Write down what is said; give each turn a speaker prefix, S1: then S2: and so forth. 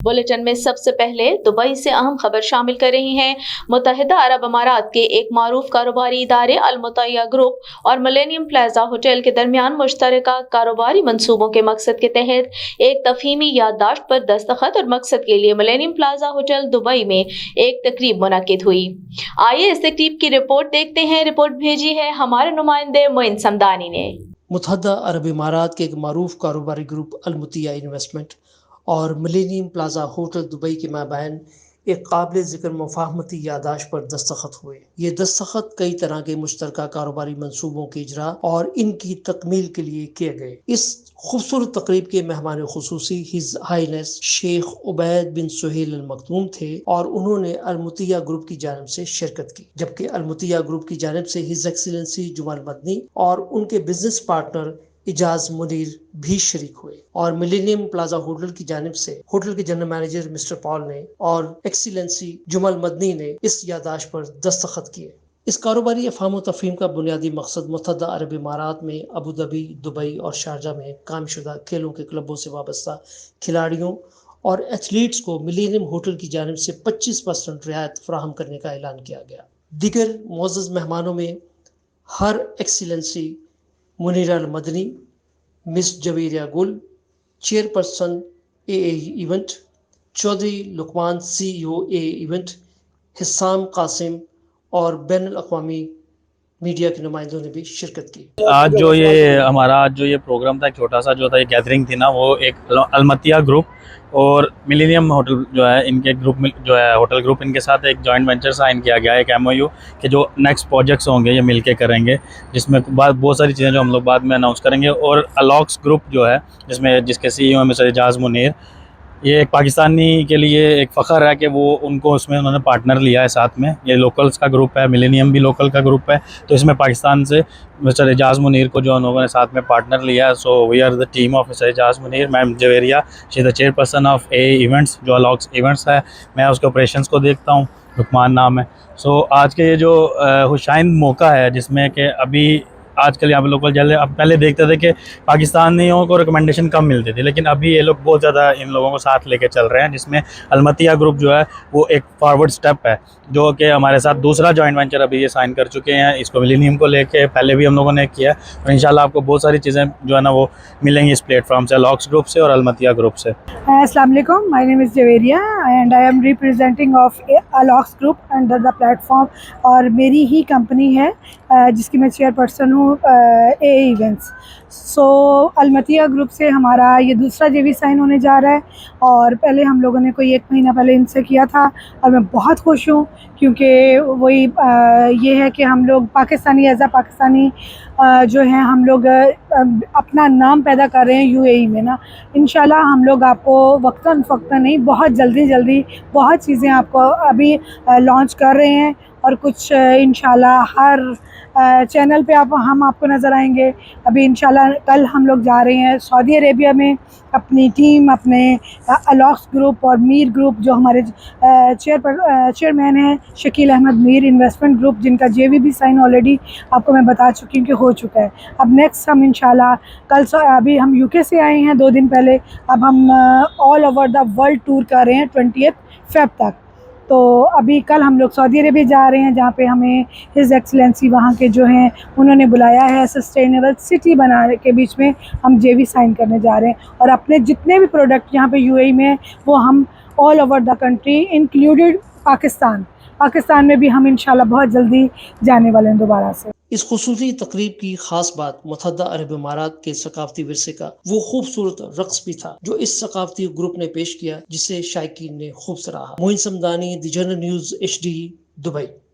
S1: Bulletin में सबसे पहले दुबई से अहम खबर शामिल कर रही हैं। मुत्तहिदा अरब अमारात के एक मारूफ कारोबारी इदारे अल मुतैया ग्रुप और मिलेनियम प्लाजा होटल के दरमियान मुश्तरका कारोबारी मंसूबों के मकसद के तहत एक तफहीमी याददाश्त पर दस्तखत और मकसद के लिए मिलेनियम प्लाजा होटल दुबई में एक तकरीब मुनक्किद हुई। आइए इस तकरीब की रिपोर्ट देखते हैं। रिपोर्ट भेजी है हमारे नुमाइंदे मोइन समदानी ने।
S2: मुत्तहिदा अरब इमारात के एक मारूफ कारोबारी ग्रुप अल मुतैया इन्वेस्टमेंट और मिलेनियम प्लाजा होटल दुबई के माबैन एक काबिल ज़िक्र मुफाहमती यादाश्त पर दस्तखत हुए। ये दस्तखत कई तरह के मुश्तरका कारोबारी मंसूबों के इजरा और इनकी तकमील के लिए किए गए। इस खूबसूरत तकरीब के मेहमान खुसूसी हिज हाईनेस शेख उबैद बिन सुहेल अल मखदूम थे और उन्होंने अल मुतैया ग्रुप की जानिब से शिरकत की, जबकि अल मुतैया ग्रुप की जानिब से हिज एक्सीलेंसी जुमाल मदनी और उनके बिजनेस पार्टनर इजाज मुनीर भी शरीक हुए। और मिलेनियम प्लाजा होटल की जानिब से होटल के जनरल मैनेजर मिस्टर पॉल ने और एक्सीलेंसी जुमल मदनी ने इस यादाश्त पर दस्तखत किए। इस कारोबारी अफ़हाम व तफ़हीम का बुनियादी मकसद मुत्तहिदा अरब इमारात में अबू धाबी, दुबई और शारजा में कामशुदा खेलों के क्लबों से वाबस्ता खिलाड़ियों और एथलीट्स को मिलेनियम होटल की जानिब से 25% रियायत फराहम करने का ऐलान किया गया। दीगर मुअज़्ज़ज़ मेहमानों में हर एक्सीलेंसी मुनीर अल मदनी, मिस जवेरिया गुल, चेयरपर्सन ए इवेंट, चौधरी लुकमान CEO ए इवेंट, हिस्साम कासिम और बैन अल-अक़वामी मीडिया के नुमाइंदों ने भी शिरकत की।
S3: आज जो ये प्रोग्राम था, छोटा सा जो था, ये गैदरिंग थी ना, वो एक अलमतिया ग्रुप और मिलेनियम होटल जो है, इनके ग्रुप में जो है होटल ग्रुप, इनके साथ एक जॉइंट वेंचर साइन किया गया है, एक MOU कि जो नेक्स्ट प्रोजेक्ट्स होंगे ये मिलके करेंगे, जिसमें बहुत सारी चीज़ें जो हम लोग बाद में अनाउंस करेंगे। और अलॉक्स ग्रुप जो है, जिसके CEO मिस्टर एजाज मुनीर, ये एक पाकिस्तानी के लिए एक फ़ख्र है कि वो उनको उसमें उन्होंने पार्टनर लिया है साथ में। ये लोकल्स का ग्रुप है, मिलेनियम भी लोकल का ग्रुप है, तो इसमें पाकिस्तान से मिस्टर एजाज मुनीर को जो उन लोगों ने साथ में पार्टनर लिया है। So we are the team of mister Ejaz Munir. Ma'am Javeria, she is the chairperson of a events, जो अलॉक्स इवेंट्स है, मैं उसके ऑपरेशंस को देखता हूँ, लुकमान नाम है। सो आज के ये जो खुशाइन मौका है, जिसमें कि अभी आजकल यहाँ पे लोकल जल, अब पहले देखते थे कि पाकिस्तानियों को रिकमेंडेशन कम मिलती थी, लेकिन अभी ये लोग बहुत ज़्यादा इन लोगों को साथ लेके चल रहे हैं, जिसमें अलमतिया ग्रुप जो है वो एक फॉरवर्ड स्टेप है, जो कि हमारे साथ दूसरा जॉइंट वेंचर अभी ये साइन कर चुके हैं। इसको मिलेनियम को लेके पहले भी हम लोगों ने किया है, और इंशाल्लाह आपको बहुत सारी चीज़ें जो है ना वो मिलेंगी इस प्लेटफॉर्म से, अलॉक्स ग्रुप से और अलमतिया ग्रुप से।
S4: अस्सलाम वालेकुम, my name is Javeria and I am representing of अलॉक्स ग्रुप अंडर द प्लेटफॉर्म, और मेरी ही कंपनी है जिसकी मैं चेयरपर्सन हूँ, ए इवेंट्स। सो अलमतिया ग्रुप से हमारा ये दूसरा JV साइन होने जा रहा है, और पहले हम लोगों ने कोई 1 महीना पहले इनसे किया था, और मैं बहुत खुश हूँ क्योंकि वही ये है कि हम लोग पाकिस्तानी एज अ पाकिस्तानी जो है हम लोग अपना नाम पैदा कर रहे हैं UAE में ना। इंशाल्लाह हम लोग आपको वक्तन फ़क्तन नहीं, बहुत जल्दी बहुत चीज़ें आपको अभी लॉन्च कर रहे हैं, और कुछ इंशाल्लाह हर चैनल पे हम आपको नज़र आएंगे। अभी इंशाल्लाह कल हम लोग जा रहे हैं सऊदी अरेबिया में, अपनी टीम, अपने अलॉक्स ग्रुप और मीर ग्रुप, जो हमारे चेयरमैन हैं शकील अहमद मीर इन्वेस्टमेंट ग्रुप, जिनका JV भी साइन ऑलरेडी आपको मैं बता चुकी हूँ कि हो चुका है। अब नेक्स्ट हम इंशाल्लाह अभी हम UK से आए हैं 2 दिन पहले, अब हम all over the world tour कर रहे हैं 20 फ़रवरी तक। तो अभी कल हम लोग सऊदी अरेबिया जा रहे हैं, जहाँ पे हमें हिज एक्सीलेंसी वहाँ के जो हैं उन्होंने बुलाया है, सस्टेनेबल सिटी बनाने के बीच में हम JV साइन करने जा रहे हैं, और अपने जितने भी प्रोडक्ट यहाँ पे UAE में वो हम all over the country included Pakistan में भी हम इंशाल्लाह बहुत जल्दी जाने वाले हैं दोबारा से।
S2: इस खुसूसी तकरीब की खास बात मुत्तहिदा अरब इमारात के सकाफती विरसे का वो खूबसूरत रक्स भी था, जो इस सकाफती ग्रुप ने पेश किया, जिसे शायकीन ने खूब सराहा। Moin Samdani, the journal news HD, Dubai.